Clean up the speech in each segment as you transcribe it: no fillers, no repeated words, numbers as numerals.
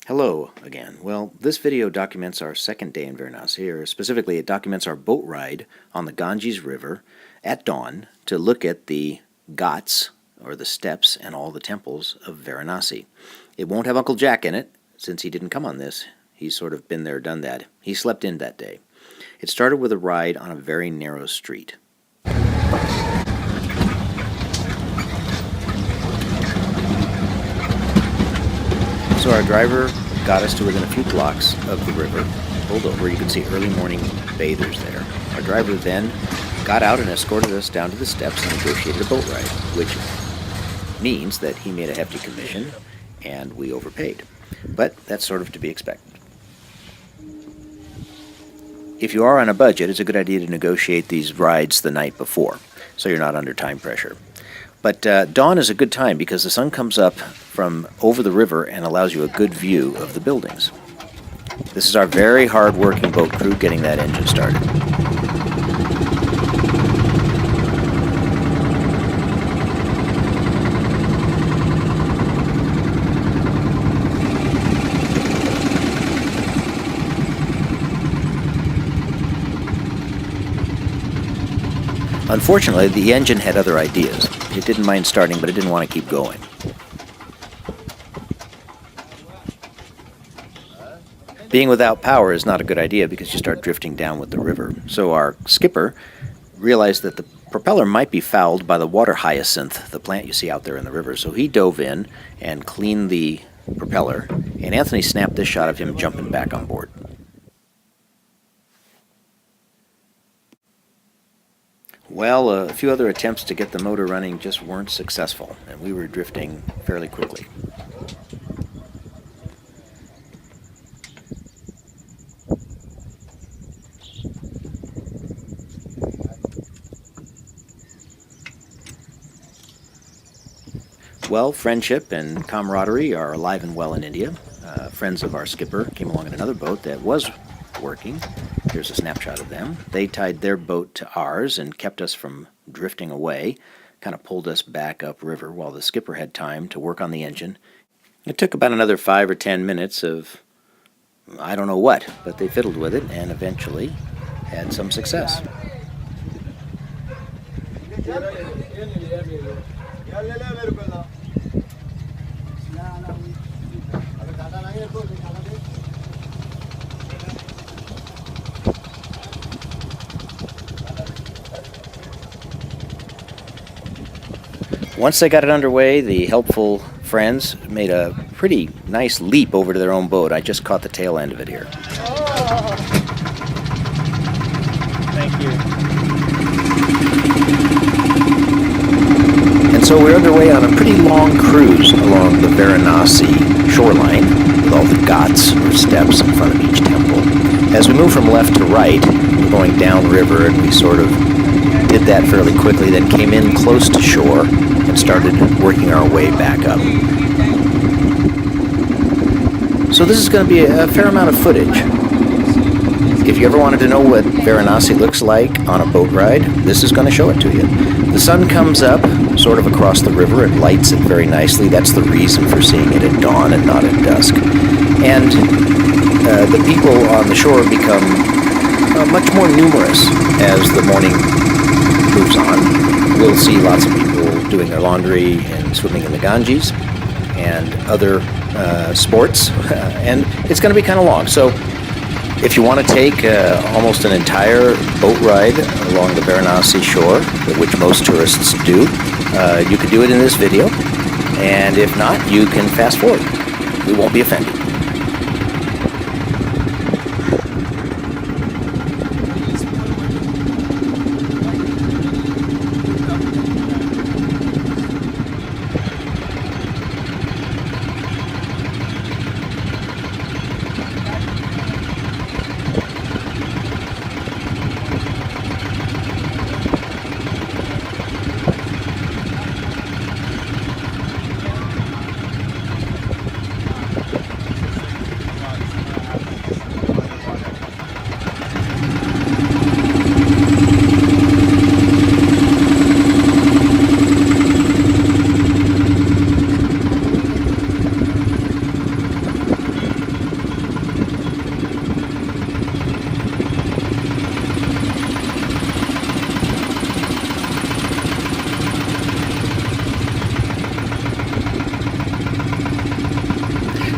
Hello again. Well, this video documents our second day in Varanasi, or specifically it documents our boat ride on the Ganges River at dawn to look at the ghats, or the steps, and all the temples of Varanasi. It won't have Uncle Jack in it, since he didn't come on this. He's sort of been there, done that. He slept in that day. It started with a ride on a very narrow street. So our driver got us to within a few blocks of the river, pulled over. You can see early morning bathers there. Our driver then got out and escorted us down to the steps and negotiated a boat ride, which means that he made a hefty commission and we overpaid. But that's sort of to be expected. If you are on a budget, it's a good idea to negotiate these rides the night before, so you're not under time pressure. But dawn is a good time because the sun comes up from over the river and allows you a good view of the buildings. This is our very hard-working boat crew getting that engine started. Unfortunately, the engine had other ideas. It didn't mind starting, but it didn't want to keep going. Being without power is not a good idea because you start drifting down with the river. So our skipper realized that the propeller might be fouled by the water hyacinth, the plant you see out there in the river. So he dove in and cleaned the propeller, and Anthony snapped this shot of him jumping back on board. Well, a few other attempts to get the motor running just weren't successful, and we were drifting fairly quickly. Well, friendship and camaraderie are alive and well in India. Friends of our skipper came along in another boat that was working. Here's a snapshot of them. They tied their boat to ours and kept us from drifting away, kind of pulled us back upriver while the skipper had time to work on the engine. It took about another 5 or 10 minutes of I don't know what, but they fiddled with it and eventually had some success. Once they got it underway, the helpful friends made a pretty nice leap over to their own boat. I just caught the tail end of it here. Oh. Thank you. And so we're underway on a pretty long cruise along the Varanasi shoreline with all the ghats or steps in front of each temple. As we move from left to right, we're going downriver, and we sort of did that fairly quickly, then came in close to shore and started working our way back up. So this is going to be a fair amount of footage. If you ever wanted to know what Varanasi looks like on a boat ride, this is going to show it to you. The sun comes up sort of across the river and lights it very nicely. That's the reason for seeing it at dawn and not at dusk. And the people on the shore become much more numerous as the morning moves on. We'll see lots of people doing their laundry and swimming in the Ganges and other sports, and it's going to be kind of long. So if you want to take almost an entire boat ride along the Varanasi shore, which most tourists do, you can do it in this video, and if not, you can fast forward. We won't be offended.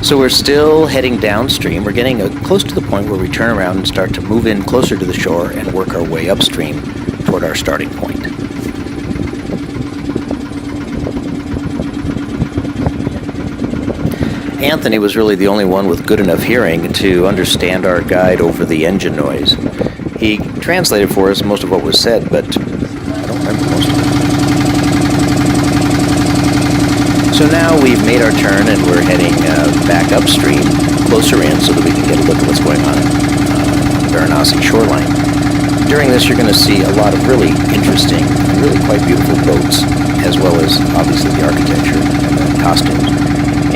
So we're still heading downstream. We're getting close to the point where we turn around and start to move in closer to the shore and work our way upstream toward our starting point. Anthony was really the only one with good enough hearing to understand our guide over the engine noise. He translated for us most of what was said, but I don't remember most of it. So now we've made our turn and we're heading back upstream, closer in, so that we can get a look at what's going on the Varanasi shoreline. During this, you're going to see a lot of really interesting and really quite beautiful boats, as well as obviously the architecture and the costumes.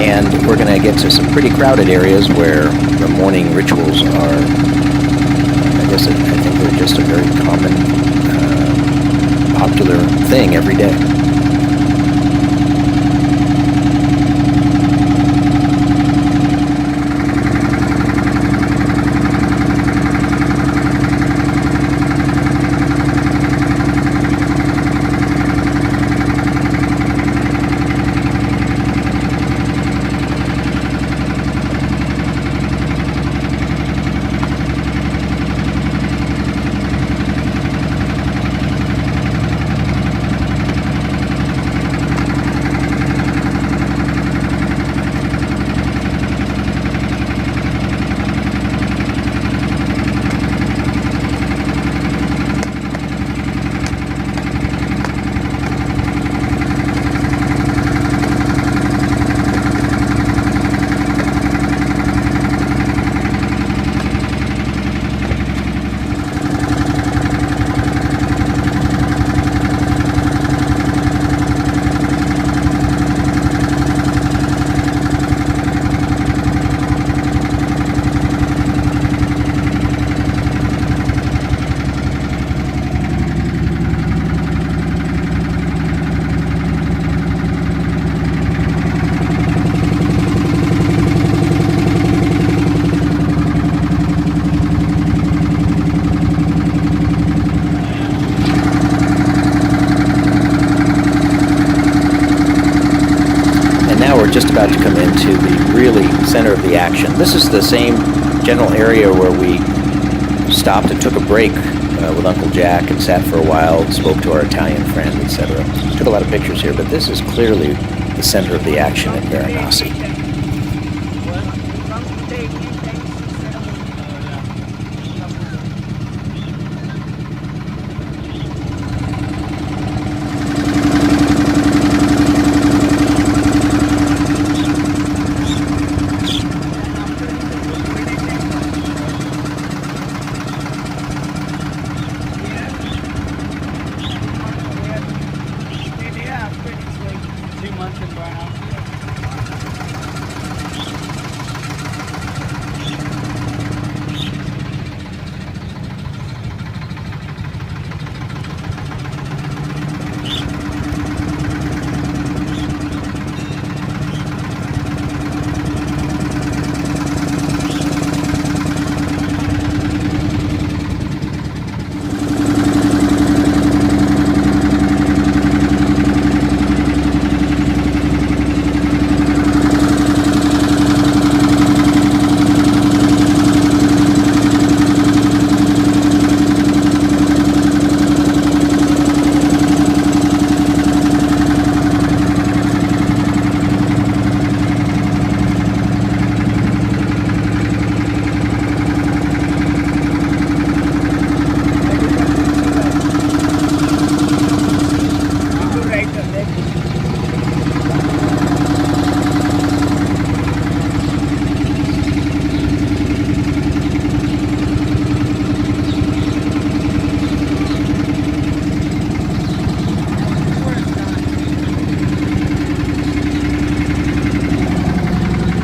And we're going to get to some pretty crowded areas where the morning rituals are, I think they're just a very common, popular thing every day. Just about to come into the really center of the action. This is the same general area where we stopped and took a break with Uncle Jack and sat for a while, spoke to our Italian friend, etc. Took a lot of pictures here, but this is clearly the center of the action at Varanasi.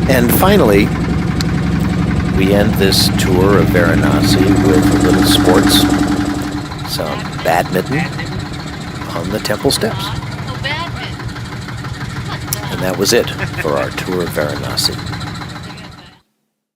And finally, we end this tour of Varanasi with a little sports, some badminton on the temple steps. And that was it for our tour of Varanasi.